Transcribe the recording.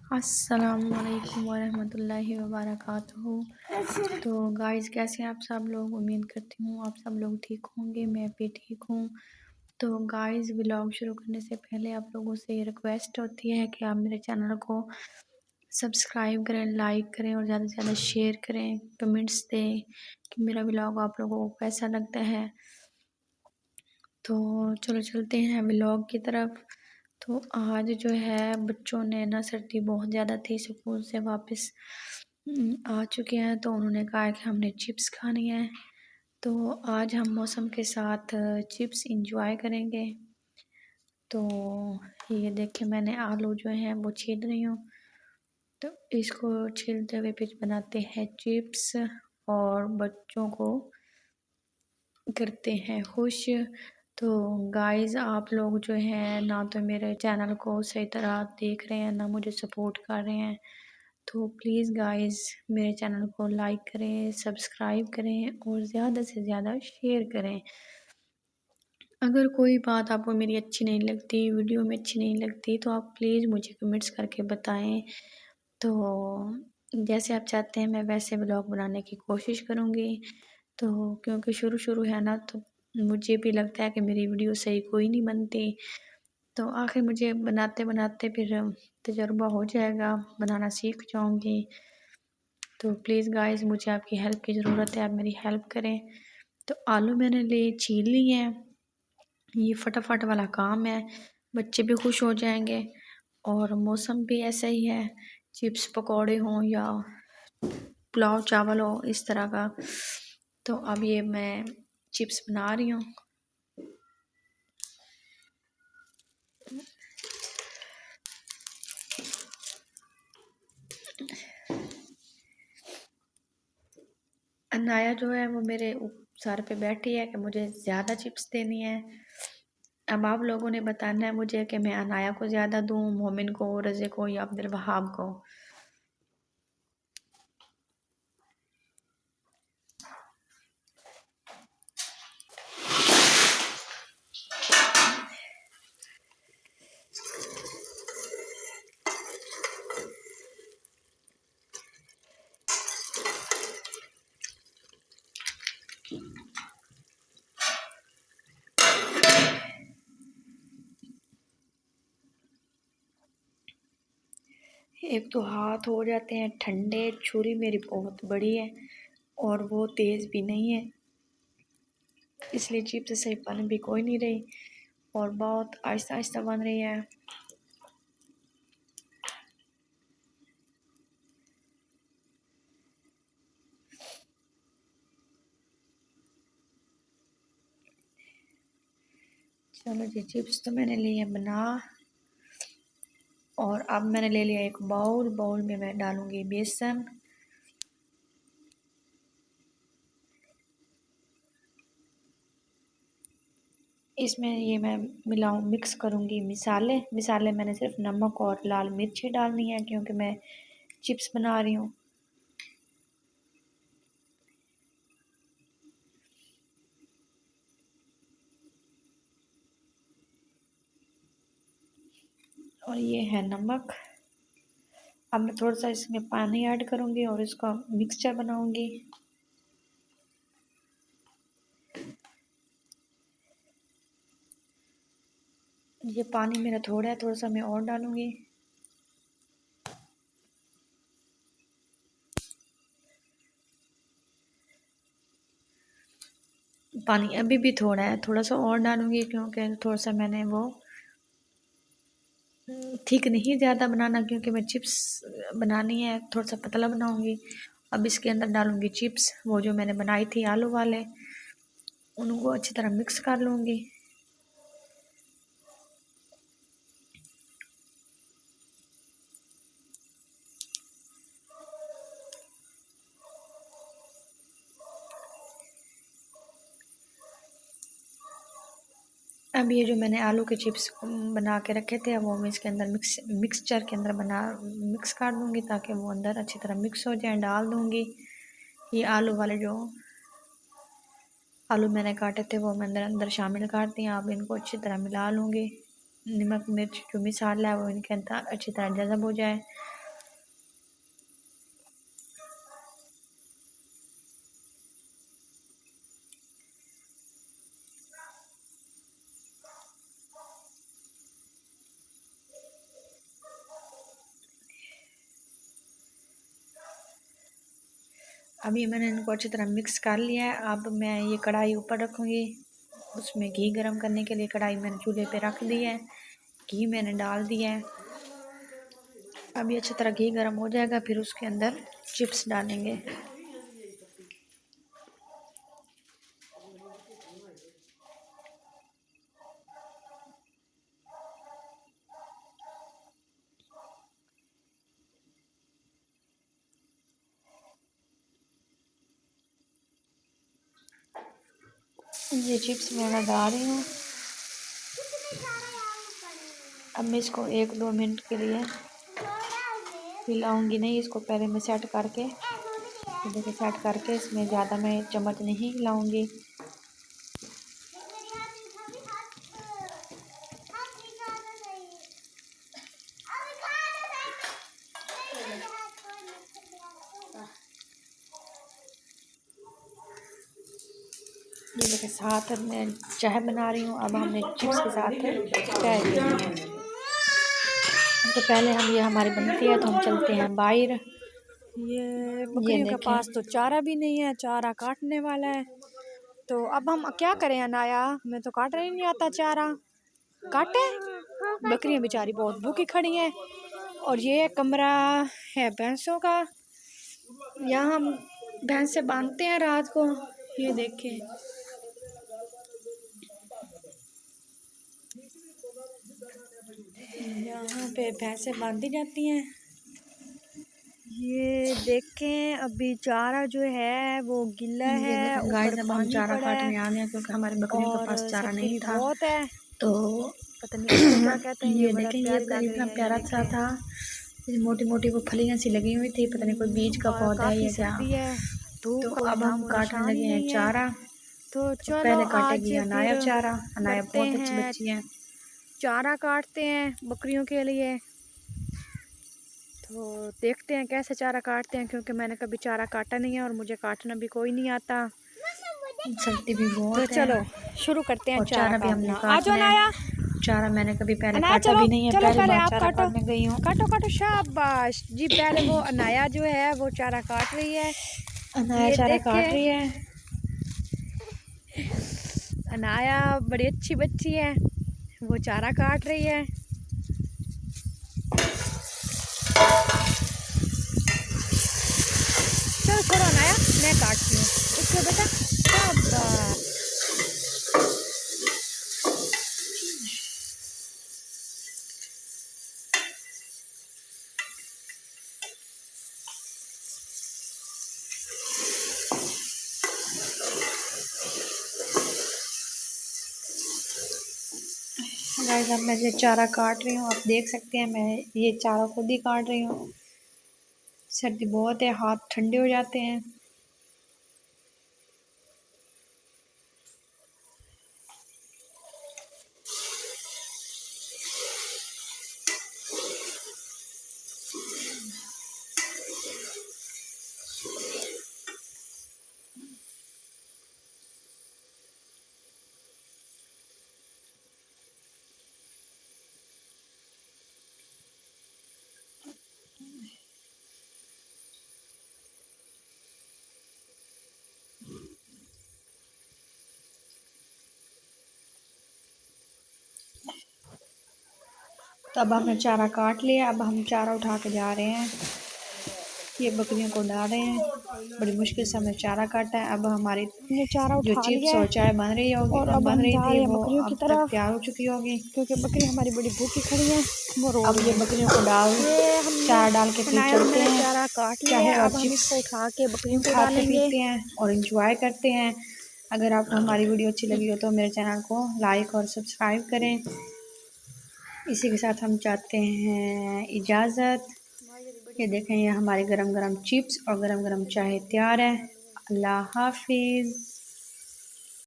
अस्सलामुअलैकुम वरहमतुल्लाहि वबरकातुहू। तो गाइस, कैसे हैं आप सब लोग? उम्मीद करती हूँ आप सब लोग ठीक होंगे, मैं भी ठीक हूँ। तो गाइस, व्लॉग शुरू करने से पहले आप लोगों से ये रिक्वेस्ट होती है कि आप मेरे चैनल को सब्सक्राइब करें, लाइक करें और ज़्यादा से ज़्यादा शेयर करें, कमेंट्स दें कि मेरा व्लॉग आप लोगों को कैसा लगता है। तो चलो चलते हैं व्लॉग की तरफ। तो आज जो है बच्चों ने ना, सर्दी बहुत ज़्यादा थी, स्कूल से वापस आ चुके हैं, तो उन्होंने कहा है कि हमने चिप्स खानी है। तो आज हम मौसम के साथ चिप्स इंजॉय करेंगे। तो ये देखिए, मैंने आलू जो हैं वो छील रही हूँ। तो इसको छीलते हुए फिर बनाते हैं चिप्स और बच्चों को करते हैं खुश। तो गाइस, आप लोग जो हैं ना तो मेरे चैनल को सही तरह देख रहे हैं, ना मुझे सपोर्ट कर रहे हैं। तो प्लीज़ गाइस, मेरे चैनल को लाइक करें, सब्सक्राइब करें और ज़्यादा से ज़्यादा शेयर करें। अगर कोई बात आपको मेरी अच्छी नहीं लगती, वीडियो में अच्छी नहीं लगती, तो आप प्लीज़ मुझे कमेंट्स करके बताएं। तो जैसे आप चाहते हैं मैं वैसे ब्लॉग बनाने की कोशिश करूँगी। तो क्योंकि शुरू शुरू है ना, तो मुझे भी लगता है कि मेरी वीडियो सही कोई नहीं बनती। तो आखिर मुझे बनाते बनाते फिर तजुर्बा हो जाएगा, बनाना सीख जाऊँगी। तो प्लीज़ गाइस, मुझे आपकी हेल्प की ज़रूरत है, आप मेरी हेल्प करें। तो आलू मैंने छील लिए हैं। ये फटाफट वाला काम है, बच्चे भी खुश हो जाएंगे और मौसम भी ऐसा ही है, चिप्स पकौड़े हों या पुलाव चावल हो, इस तरह का। तो अब ये मैं चिप्स बना रही हूँ। अनाया जो है वो मेरे सर पे बैठी है कि मुझे ज़्यादा चिप्स देनी है। अब आप लोगों ने बताना है मुझे कि मैं अनाया को ज़्यादा दूँ, मोमिन को, रज़े को या अब्दुल वहाब को। एक तो हाथ हो जाते हैं ठंडे, छुरी मेरी बहुत बड़ी है और वो तेज़ भी नहीं है, इसलिए चिप्स सही बन भी कोई नहीं रही और बहुत आहिस्ता आहिस्ता बन रही है। चलो जी, चिप्स तो मैंने लिए बना और अब मैंने ले लिया एक बाउल में मैं डालूंगी बेसन। इसमें ये मैं मिक्स करूंगी मिसाले मैंने सिर्फ नमक और लाल मिर्च ही डालनी है क्योंकि मैं चिप्स बना रही हूँ। और ये है नमक। अब मैं थोड़ा सा इसमें पानी ऐड करूंगी और इसका मिक्सचर बनाऊंगी। ये पानी मेरा थोड़ा है, थोड़ा सा मैं और डालूंगी। पानी अभी भी थोड़ा है, थोड़ा सा और डालूंगी क्योंकि थोड़ा सा मैंने वो ठीक नहीं ज़्यादा बनाना, क्योंकि मैं चिप्स बनानी है, थोड़ा सा पतला बनाऊंगी। अब इसके अंदर डालूंगी चिप्स, वो जो मैंने बनाई थी आलू वाले, उनको अच्छी तरह मिक्स कर लूँगी। अब ये जो मैंने आलू के चिप्स बना के रखे थे, वो मैं इसके अंदर मिक्सचर के अंदर मिक्स कर दूँगी ताकि वो अंदर अच्छी तरह मिक्स हो जाए। डाल दूँगी ये आलू वाले जो आलू मैंने काटे थे वो मैं अंदर अंदर शामिल कर दिए। अब इनको अच्छी तरह मिला लूँगी। नमक मिर्च जो मिसाला है वो इनके अंदर अच्छी तरह जज़ब हो जाए। अभी मैंने इनको अच्छी तरह मिक्स कर लिया है। अब मैं ये कढ़ाई ऊपर रखूँगी, उसमें घी गरम करने के लिए कढ़ाई मैंने चूल्हे पे रख दी है, घी मैंने डाल दिया है। अभी अच्छी तरह घी गरम हो जाएगा, फिर उसके अंदर चिप्स डालेंगे। ये चिप्स मैं डाल रही हूँ। अब मैं इसको 1-2 मिनट के लिए हिलाऊंगी नहीं, इसको पहले मैं सेट करके, देखिए सेट करके इसमें ज़्यादा मैं चम्मच नहीं हिलाऊंगी। ये के साथ मैं चाय बना रही हूँ। अब हमने चिप्स के साथ चाय पीनी है। तो पहले हम ये हमारी बनती है तो हम चलते हैं बाहर। ये बकरियों के पास तो चारा भी नहीं है, चारा काटने वाला है। तो अब हम क्या करें अनाया, मैं तो काटने ही नहीं आता चारा। काटे बकरियां बेचारी बहुत भूखी खड़ी हैं। और ये कमरा है भैंसों का, यहाँ हम भैंसें बांधते हैं रात को। ये देखें, यहाँ पे भैंसें बांधी जाती हैं। ये देखें अभी चारा जो है वो गिला है, ऊपर गाइस अब हम पानी चारा पड़ा है काटने आ गए क्योंकि हमारी बकरियों के और पास चारा सर्दी नहीं था। बहुत है। तो पता नहीं इसको क्या कहते हैं, ये ये बड़ा देखें, ये प्यारी लग रही इतना है। ये प्यारा सा देखें था, मोटी मोटी वो फलियां सी लगी हुई थी, पता नहीं कोई बीज का पौधा है काफी या क्या। सर्दी है, तो धूप कोई अब हम नामो काटने निशान ही लगे हैं नहीं है। चारा। तो तो चलो पहले आज काटेगी फिर अनाया चारा। अनाया करते बहुत अच्छी हैं, बच्ची है। चारा काटते हैं बकरियों के लिए। तो देखते हैं कैसे चारा काटते हैं, क्योंकि मैंने कभी चारा काटा नहीं है और मुझे काटना भी कोई नहीं आता। सर्दी भी तो बहुत है चलो शुरू करते हैं और चारा चारा भी हमने काटना। आ काट जाओ लिया अनाया, है। चारा मैंने कभी पहले अनाया काटा चलो भी नहीं है, चलो, पहली पहले बार आप चारा काटो, काटने गई हूँ। काटो काटो, शाबाश जी। पहले वो अनाया जो है वो चारा काट रही है। अनाया ये चारा देखे, काट रही है। अनाया बड़ी अच्छी बच्ची है, वो चारा काट रही है। चलो छोड़ो अनाया, मैं काटती हूँ, उसको बेटा शाबाश। गाइस अब मैं ये चारा काट रही हूँ, आप देख सकते हैं मैं ये चारा खुद ही काट रही हूँ। सर्दी बहुत है, हाथ ठंडे हो जाते हैं। तो अब हमने चारा काट लिया, अब हम चारा उठा के जा रहे हैं, ये बकरियों को डाल रहे हैं। बड़ी मुश्किल से हमने चारा काटा है। अब हमारी हमने चारा जो उठा लिया चिप्स और है चाय बन रही होगी, और अब बन हम रही जा थी, रहे हैं वो बकरियों की अब तक तरफ, तैयार हो चुकी होगी। क्योंकि बकरी हमारी बड़ी भूखी खड़ी है, वो रो अब रही ये है। बकरियों को डाल, ये हमने चारा डाल के फिर अनाया और चलते मैंने हैं। चारा काट लिया चाहे है, और अब हम चिप्स इसको उठा के बकरियों को खाते डालेंगे। पीते हैं और इंजॉय करते हैं। अगर आपको हमारी वीडियो अच्छी लगी हो तो मेरे चैनल को लाइक और सब्सक्राइब करें। इसी के साथ हम चाहते हैं इजाज़त। ये देखें, ये हमारे गरम गरम चिप्स और गरम गरम चाय तैयार है। अल्लाह हाफिज़।